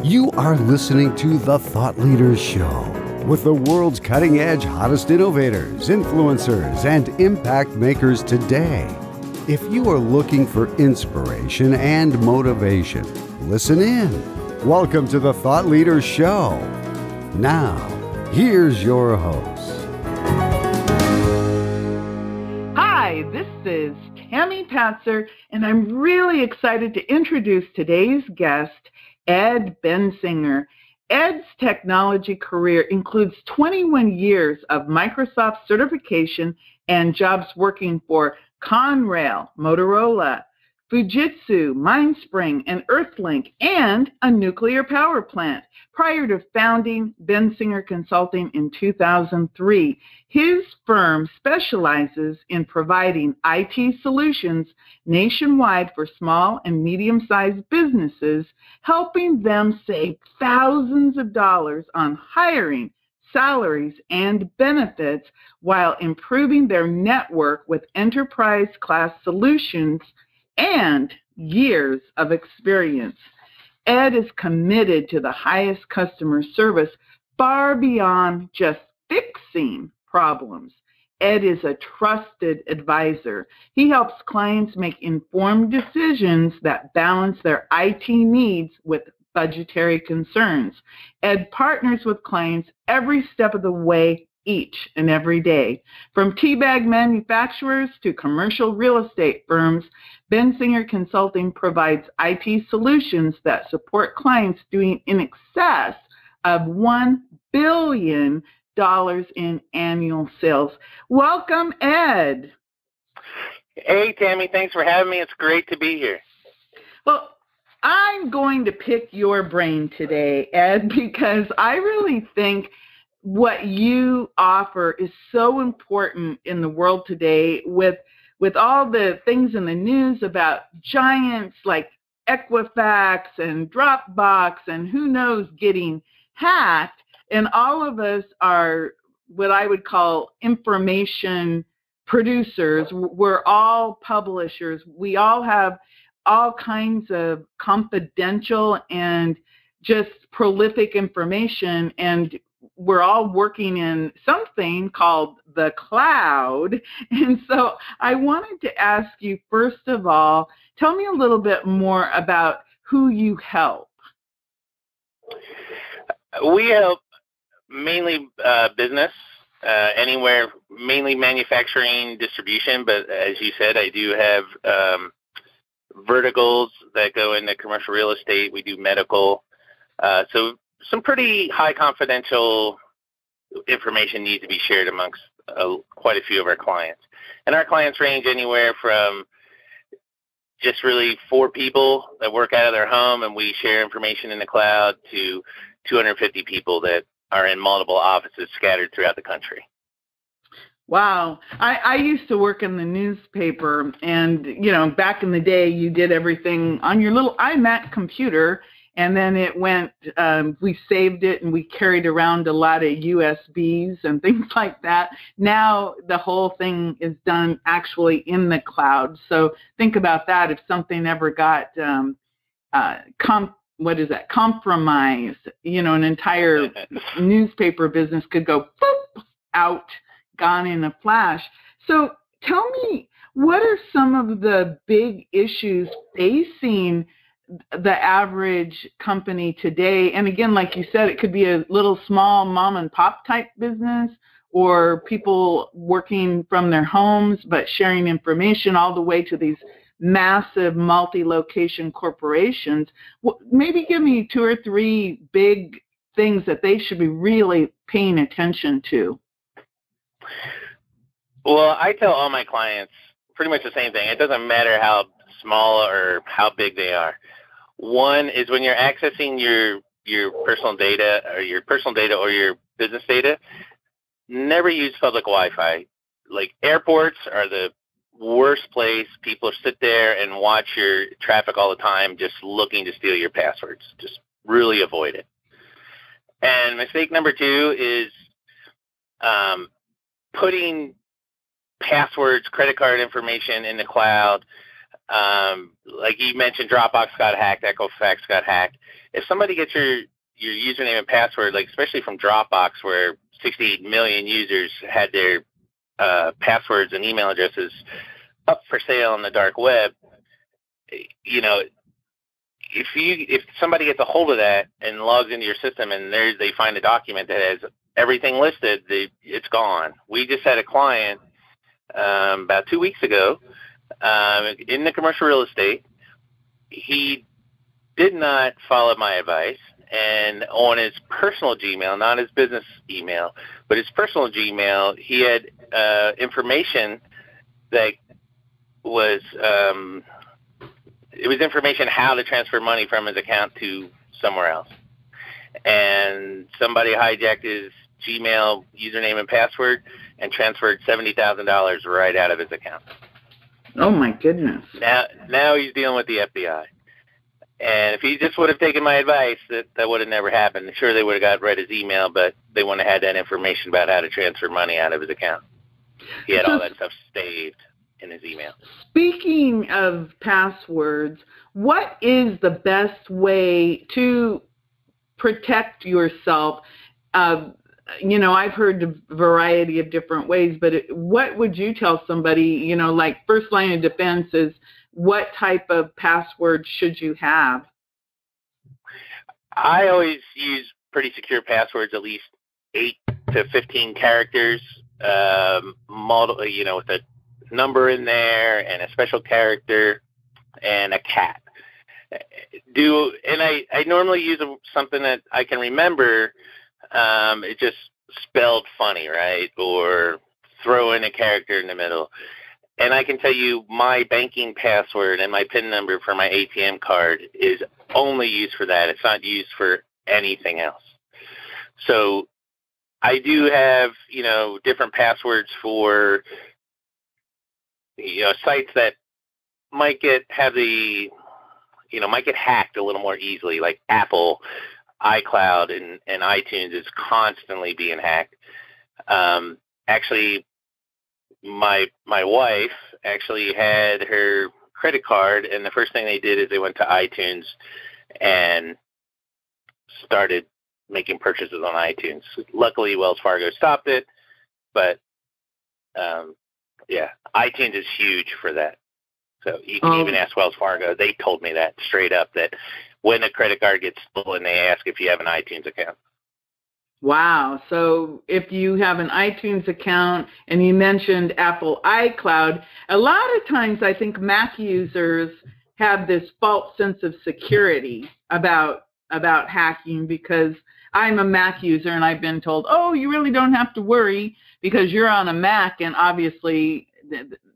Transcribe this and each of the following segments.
You are listening to The Thought Leaders Show with the world's cutting-edge, hottest innovators, influencers, and impact makers today. If you are looking for inspiration and motivation, listen in. Welcome to The Thought Leaders Show. Now, here's your host. Hi, this is Tammy Patzer, and I'm really excited to introduce today's guest, Ed Bensinger. Ed's technology career includes 21 years of Microsoft certification and jobs working for Conrail, Motorola, Fijitsu, MindSpring and Earthlink, and a nuclear power plant. Prior to founding Bensinger Consulting in 2003, his firm specializes in providing IT solutions nationwide for small and medium-sized businesses, helping them save thousands of dollars on hiring, salaries, and benefits while improving their network with enterprise-class solutions and years of experience. Ed is committed to the highest customer service far beyond just fixing problems. Ed is a trusted advisor. He helps clients make informed decisions that balance their IT needs with budgetary concerns. Ed partners with clients every step of the way, each and every day. From teabag manufacturers to commercial real estate firms, Bensinger Consulting provides IT solutions that support clients doing in excess of $1 billion in annual sales. Welcome, Ed. Hey, Tammy, thanks for having me. It's great to be here. Well, I'm going to pick your brain today, Ed, because I really think what you offer is so important in the world today with all the things in the news about giants like Equifax and Dropbox and who knows getting hacked. And all of us are what I would call information producers. We're all publishers. We all have all kinds of confidential and just prolific information, and we're all working in something called the cloud. And so I wanted to ask you, first of all, tell me a little bit more about who you help. We help mainly business, anywhere, mainly manufacturing, distribution, but as you said, I do have verticals that go into commercial real estate. We do medical. So some pretty high confidential information needs to be shared amongst quite a few of our clients. And our clients range anywhere from just really 4 people that work out of their home and we share information in the cloud to 250 people that are in multiple offices scattered throughout the country. Wow. I used to work in the newspaper, and, you know, back in the day, you did everything on your little iMac computer, and then it went, we saved it, and we carried around a lot of USBs and things like that. Now the whole thing is done actually in the cloud. So think about that. If something ever got compromised, you know, an entire newspaper business could go boop, out, gone in a flash. So tell me, what are some of the big issues facing the average company today? And again, like you said, it could be a little small mom and pop type business, or people working from their homes but sharing information, all the way to these massive multi-location corporations. Maybe give me 2 or 3 big things that they should be really paying attention to. Well, I tell all my clients pretty much the same thing. It doesn't matter how small or how big they are. One is when you're accessing your personal data or your business data, never use public Wi-Fi. Like, airports are the worst place. People sit there and watch your traffic all the time just looking to steal your passwords. Just really avoid it. And mistake number 2 is putting passwords, credit card information in the cloud Like you mentioned, Dropbox got hacked, Equifax got hacked. If somebody gets your username and password, like especially from Dropbox, where 68 million users had their passwords and email addresses up for sale on the dark web, you know, if somebody gets a hold of that and logs into your system and they find a document that has everything listed, it's gone. We just had a client about 2 weeks ago in the commercial real estate. He did not follow my advice, and on his personal Gmail, not his business email, but his personal Gmail, he had information that was it was information how to transfer money from his account to somewhere else. And somebody hijacked his Gmail username and password and transferred $70,000 right out of his account. Oh, my goodness. Now he's dealing with the FBI. And if he just would have taken my advice, that would have never happened. Sure, they would have got read his email, but they wouldn't have had that information about how to transfer money out of his account. He had all that stuff saved in his email. Speaking of passwords, what is the best way to protect yourself? You know, I've heard a variety of different ways, but what would you tell somebody, you know, like first line of defense is what type of password should you have? I always use pretty secure passwords, at least 8 to 15 characters, you know, with a number in there and a special character and a cat. I normally use something that I can remember. It just spelled funny, right? Or throw in a character in the middle. And I can tell you my banking password and my PIN number for my ATM card is only used for that. It's not used for anything else. So I do have, you know, different passwords for, you know, sites that might get hacked a little more easily, like Apple, iCloud, and iTunes is constantly being hacked. Actually, my wife actually had her credit card, and the first thing they did is they went to iTunes and started making purchases on iTunes. Luckily, Wells Fargo stopped it, but yeah, iTunes is huge for that. So you can even ask Wells Fargo. They told me that straight up, that when a credit card gets stolen, they ask if you have an iTunes account. Wow. So if you have an iTunes account, and you mentioned Apple iCloud, a lot of times I think Mac users have this false sense of security about hacking, because I'm a Mac user and I've been told, oh, you really don't have to worry because you're on a Mac, and obviously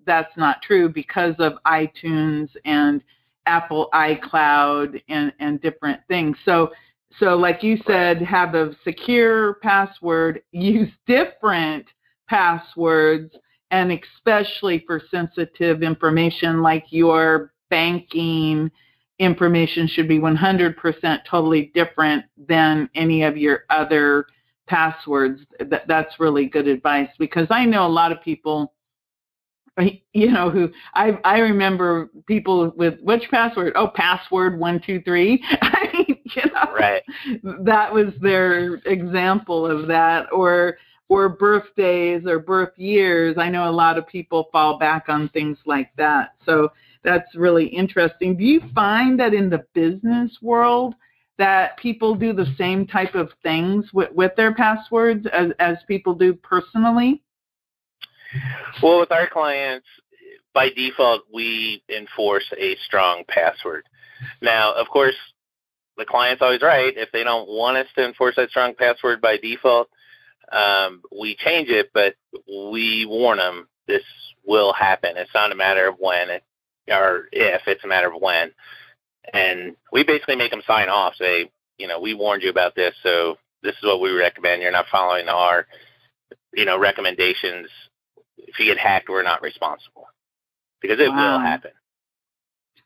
that's not true because of iTunes and Apple iCloud and different things. So like you said, have a secure password, use different passwords, and especially for sensitive information like your banking information should be 100% totally different than any of your other passwords. That's really good advice, because I know a lot of people, you know, who I remember people with which password? Oh, password 123. You know, right. That was their example of that, or birthdays or birth years. I know a lot of people fall back on things like that. So that's really interesting. Do you find that in the business world that people do the same type of things with their passwords as people do personally? Well, with our clients, by default, we enforce a strong password. Now, of course, the client's always right. If they don't want us to enforce that strong password by default, we change it, but we warn them this will happen. It's not a matter of when or if, it's a matter of when. And we basically make them sign off, say, you know, we warned you about this, so this is what we recommend. You're not following our, you know, recommendations. If you get hacked, we're not responsible, because it will happen.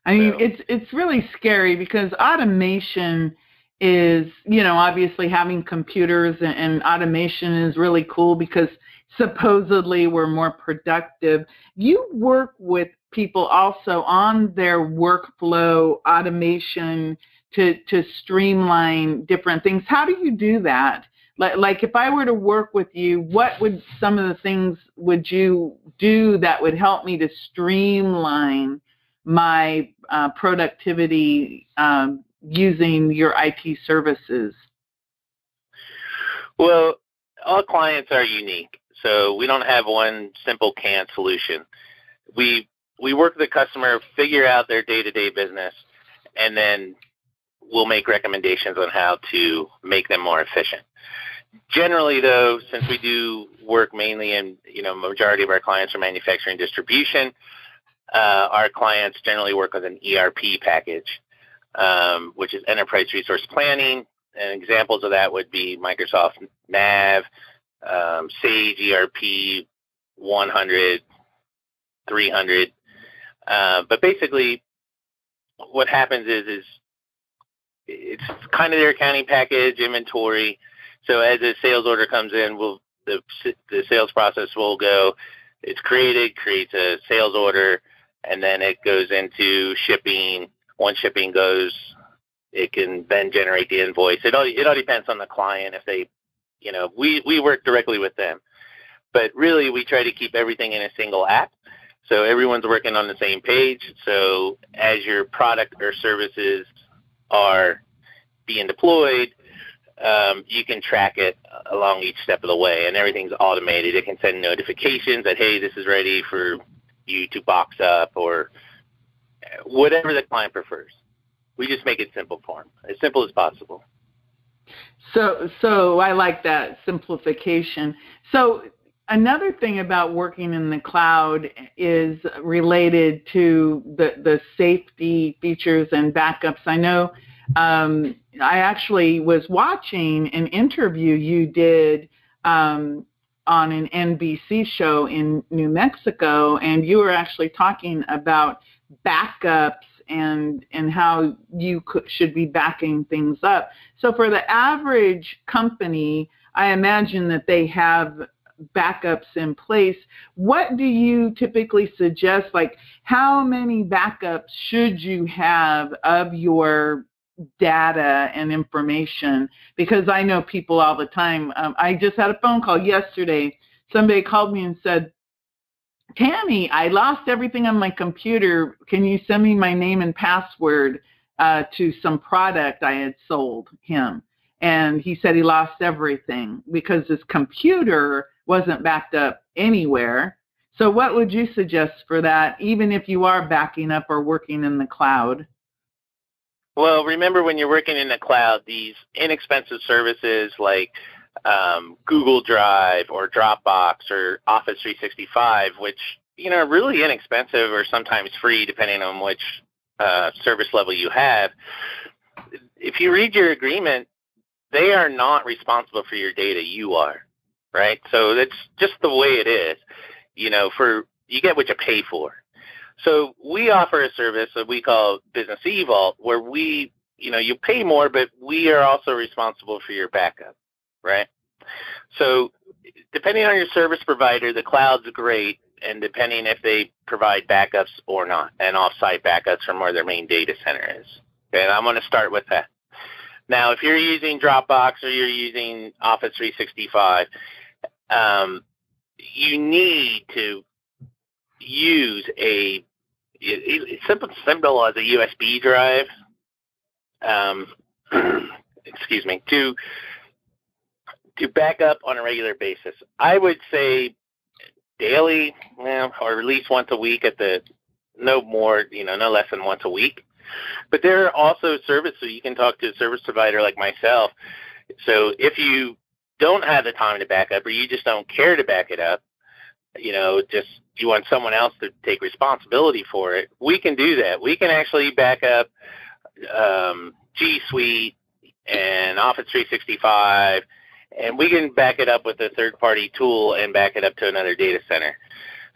I mean, it's really scary, because automation is, you know, obviously having computers and automation is really cool because supposedly we're more productive. You work with people also on their workflow automation to streamline different things. How do you do that? Like if I were to work with you, what would some of the things would you do that would help me to streamline my productivity using your IT services? Well, all clients are unique, so we don't have one simple canned solution. We work with the customer, figure out their day-to-day business, and then we'll make recommendations on how to make them more efficient. Generally, though, since we do work mainly in, majority of our clients are manufacturing distribution, our clients generally work with an ERP package, which is Enterprise Resource Planning. And examples of that would be Microsoft Nav, Sage ERP 100, 300. But basically, what happens is it's kind of their accounting package, inventory. So as a sales order comes in, the sales process will go, it's creates a sales order, and then it goes into shipping. Once shipping goes, it can then generate the invoice. It all depends on the client. If they, we work directly with them. But really, we try to keep everything in a single app, so everyone's working on the same page. So as your product or services are being deployed, you can track it along each step of the way, and everything's automated. It can send notifications that, hey, this is ready for you to box up, or whatever the client prefers. We just make it simple for them, as simple as possible. So I like that simplification. So another thing about working in the cloud is related to the safety features and backups. I know I actually was watching an interview you did on an NBC show in New Mexico, and you were actually talking about backups and how you should be backing things up. So for the average company, I imagine that they have backups in place. What do you typically suggest? Like, how many backups should you have of your data and information? Because I know people all the time. I just had a phone call yesterday. Somebody called me and said, Tammy, I lost everything on my computer. Can you send me my name and password to some product I had sold him? And he said he lost everything because his computer wasn't backed up anywhere. So what would you suggest for that, even if you are backing up or working in the cloud? Well, remember, when you're working in the cloud, these inexpensive services like Google Drive or Dropbox or Office 365, which, are really inexpensive or sometimes free depending on which service level you have. If you read your agreement, they are not responsible for your data. You are, right? So that's just the way it is. You get what you pay for. So we offer a service that we call Business eVault, where you pay more, but we are also responsible for your backup, right? So depending on your service provider, the cloud's great, and depending if they provide backups or not, and off-site backups from where their main data center is. Okay, and I'm going to start with that. Now, if you're using Dropbox or you're using Office 365, you need to use simple as a USB drive, to back up on a regular basis. I would say daily, or at least once a week no less than once a week. But there are also services, so you can talk to a service provider like myself. So if you don't have the time to back up, or you just don't care to back it up, you want someone else to take responsibility for it, we can do that. We can actually back up G Suite and Office 365, and we can back it up with a third-party tool and back it up to another data center.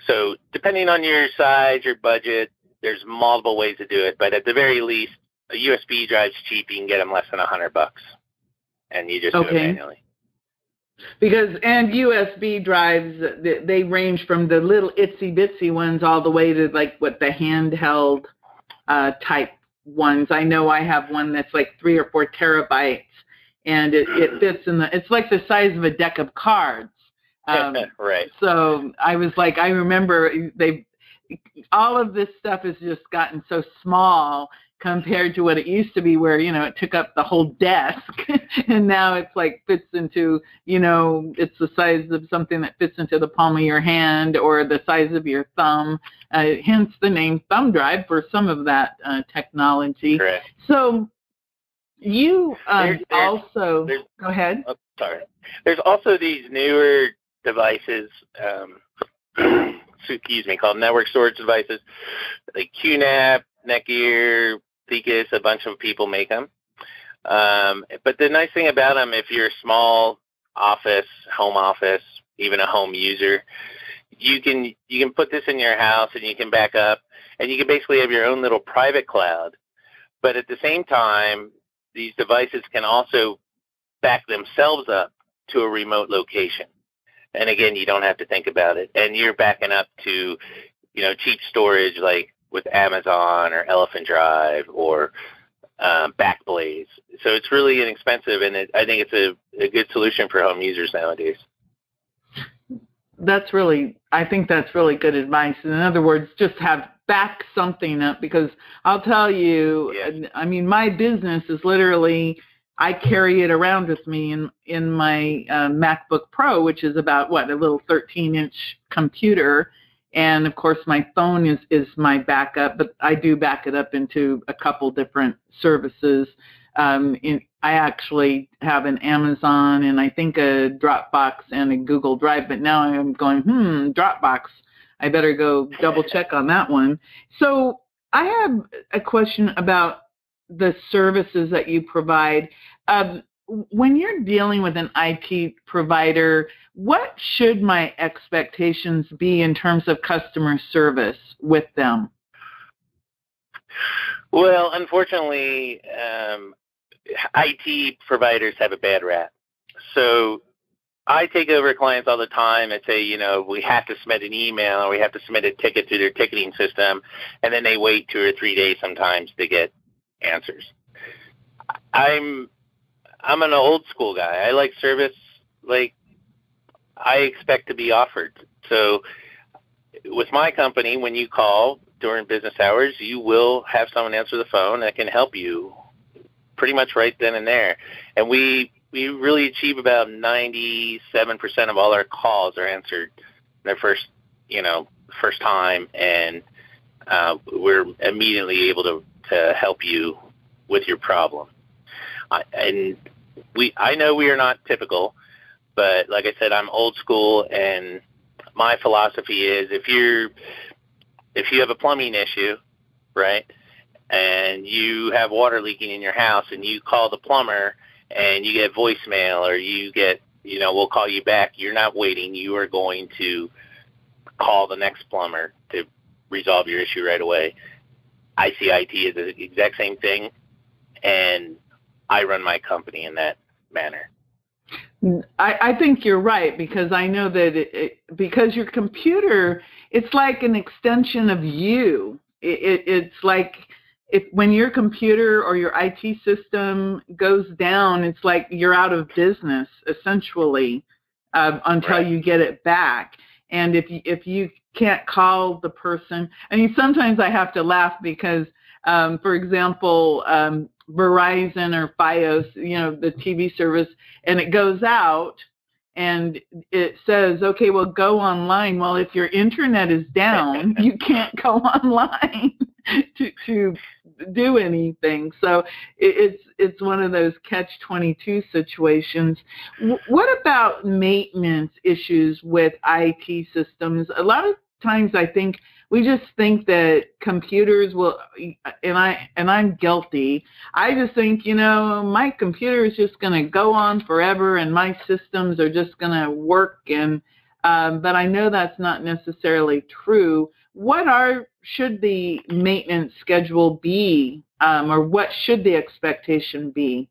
So depending on your size, your budget, there's multiple ways to do it. But at the very least, a USB drive's cheap. You can get them less than $100, and you just do it manually. And USB drives, they range from the little itsy bitsy ones all the way to like the handheld type ones. I know I have one that's like 3 or 4 terabytes, and it fits it's like the size of a deck of cards. Right. So I was like, I remember all of this stuff has just gotten so small compared to what it used to be, where, it took up the whole desk. And now it's like fits into, it's the size of something that fits into the palm of your hand or the size of your thumb. Hence the name thumb drive for some of that technology. Correct. So you also, go ahead. Oh, sorry. There's also these newer devices, excuse me, called network storage devices, like QNAP, Netgear, Thecis, a bunch of people make them. But the nice thing about them, if you're a small office, home office, even a home user, you can put this in your house and you can back up, and you can basically have your own little private cloud. But at the same time, these devices can also back themselves up to a remote location. And again, you don't have to think about it. And you're backing up to, cheap storage like with Amazon or Elephant Drive or Backblaze. So it's really inexpensive, and I think it's a good solution for home users nowadays. I think that's really good advice. In other words, just back something up, because I'll tell you, yes. I mean, my business is literally, I carry it around with me in my MacBook Pro, which is about, a little 13-inch computer. And, of course, my phone is my backup, but I do back it up into a couple different services. I actually have an Amazon and I think a Dropbox and a Google Drive, but now I'm going, Dropbox, I better go double check on that one. So I have a question about the services that you provide. When you're dealing with an IT provider, what should my expectations be in terms of customer service with them? Well, unfortunately, IT providers have a bad rap. So I take over clients all the time and say, we have to submit an email or we have to submit a ticket to their ticketing system, and then they wait 2 or 3 days sometimes to get answers. I'm an old school guy. I like service like I expect to be offered. So with my company, when you call during business hours, you will have someone answer the phone that can help you pretty much right then and there. And we really achieve about 97% of all our calls are answered their first time, and we're immediately able to help you with your problem. I know we are not typical, but like I said, I'm old school, and my philosophy is if you have a plumbing issue, right, and you have water leaking in your house and you call the plumber and you get voicemail or you get, we'll call you back, you're not waiting. You are going to call the next plumber to resolve your issue right away. I see IT as the exact same thing, and I run my company in that manner. I think you're right, because I know that because your computer, it's like an extension of you. It's like when your computer or your IT system goes down, it's like you're out of business, essentially, until right. you get it back. And if you can't call the person, I mean, sometimes I have to laugh because, for example, Verizon or Fios, the TV service, and it goes out and it says, okay, well, go online. Well, if your internet is down, you can't go online to do anything. So it's one of those catch-22 situations. What about maintenance issues with IT systems? A lot of times I think we just think that computers will, and I'm guilty. I just think, my computer is just going to go on forever and my systems are just going to work. And but I know that's not necessarily true. Should the maintenance schedule be, or what should the expectation be?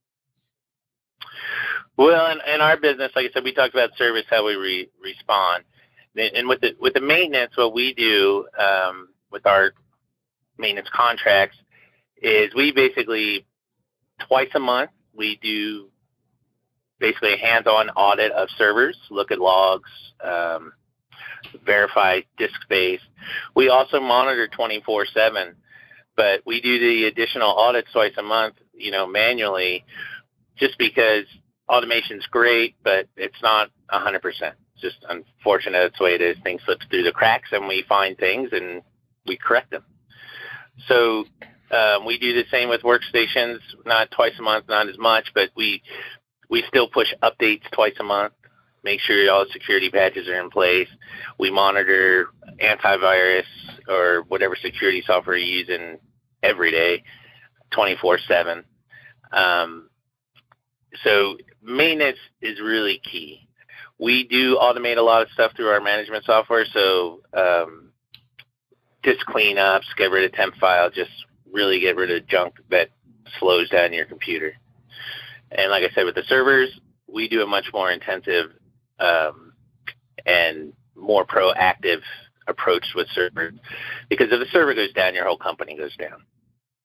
Well, in our business, like I said, we talked about service, how we respond. And with the maintenance, what we do with our maintenance contracts is we basically, twice a month, we do basically a hands-on audit of servers, look at logs, verify disk space. We also monitor 24/7, but we do the additional audits twice a month, manually, just because automation's great, but it's not 100%. It's just unfortunate. That's the way it is. Things slip through the cracks, and we find things, and we correct them. So we do the same with workstations, not twice a month, not as much, but we still push updates twice a month, make sure all the security patches are in place. We monitor antivirus or whatever security software you're using every day, 24/7. So maintenance is really key. We do automate a lot of stuff through our management software, so just cleanups, get rid of temp files, just really get rid of junk that slows down your computer. And like I said, with the servers, we do a much more intensive and more proactive approach with servers, because if the server goes down, your whole company goes down.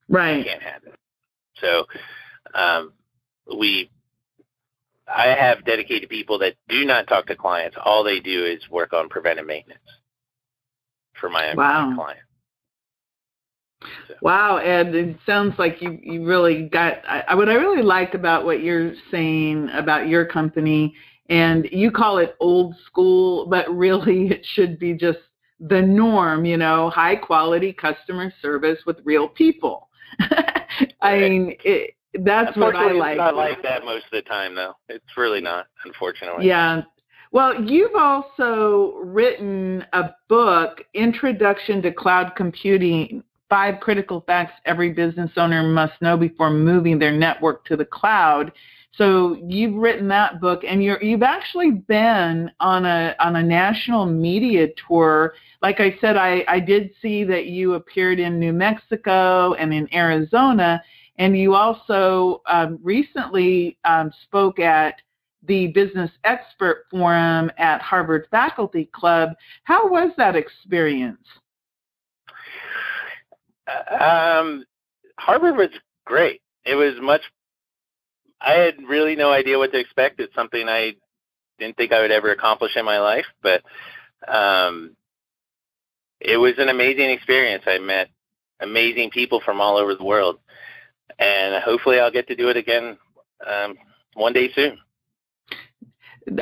Right. You can't have it. So I have dedicated people that do not talk to clients. All they do is work on preventive maintenance for my client. So. Wow, Ed, it sounds like you really got what I really liked about what you're saying about your company, and you call it old school, but really it should be just the norm, high quality customer service with real people. I mean, that's what I like. It's not like that most of the time, though. It's really not, unfortunately. Yeah. Well, you've also written a book, Introduction to Cloud Computing, 5 Critical Facts Every Business Owner Must Know Before Moving Their Network to the Cloud. So you've written that book, and you've actually been on a national media tour. Like I said, I did see that you appeared in New Mexico and in Arizona, and you also recently spoke at the Business Expert Forum at Harvard Faculty Club. How was that experience? Harvard was great. It was I had really no idea what to expect. It's something I didn't think I would ever accomplish in my life, but it was an amazing experience. I met amazing people from all over the world, and hopefully I'll get to do it again one day soon.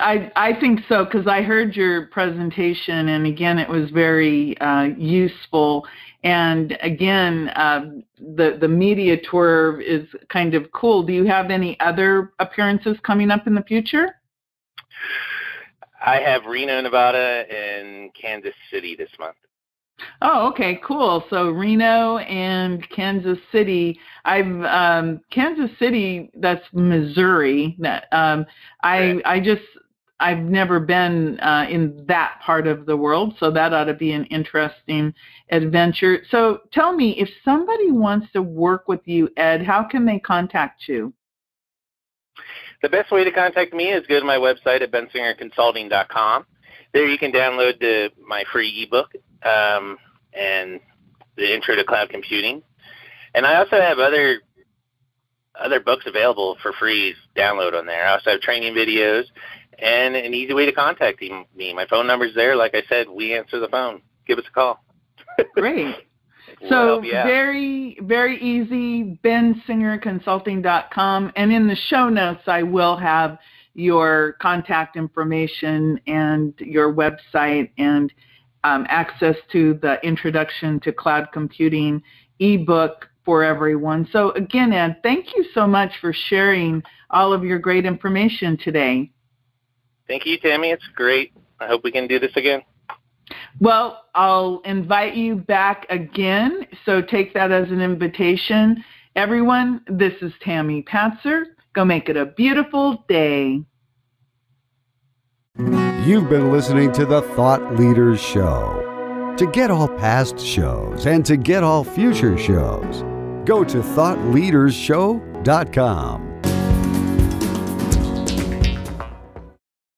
I think so, because I heard your presentation, and again, it was very useful. And again, the media tour is kind of cool. Do you have any other appearances coming up in the future? I have Reno, Nevada, and Kansas City this month. Oh, okay, cool. So Reno and Kansas City. Kansas City, that's Missouri. I've never been in that part of the world, so that ought to be an interesting adventure. So tell me, if somebody wants to work with you, Ed, how can they contact you? The best way to contact me is go to my website at bensingerconsulting.com. There you can download my free ebook and the Intro to Cloud Computing. And I also have other books available for free download on there. I also have training videos and an easy way to contact me. My phone number's there. Like I said, we answer the phone. Give us a call. Great. So very, very easy, bensingerconsulting.com. And in the show notes, I will have your contact information and your website and access to the Introduction to Cloud Computing ebook for everyone. So again, Ed, thank you so much for sharing all of your great information today. Thank you, Tammy. It's great. I hope we can do this again. Well, I'll invite you back again, so take that as an invitation. Everyone, this is Tammy Patzer. Go make it a beautiful day. You've been listening to the Thought Leaders Show. To get all past shows and to get all future shows, go to thoughtleadersshow.com.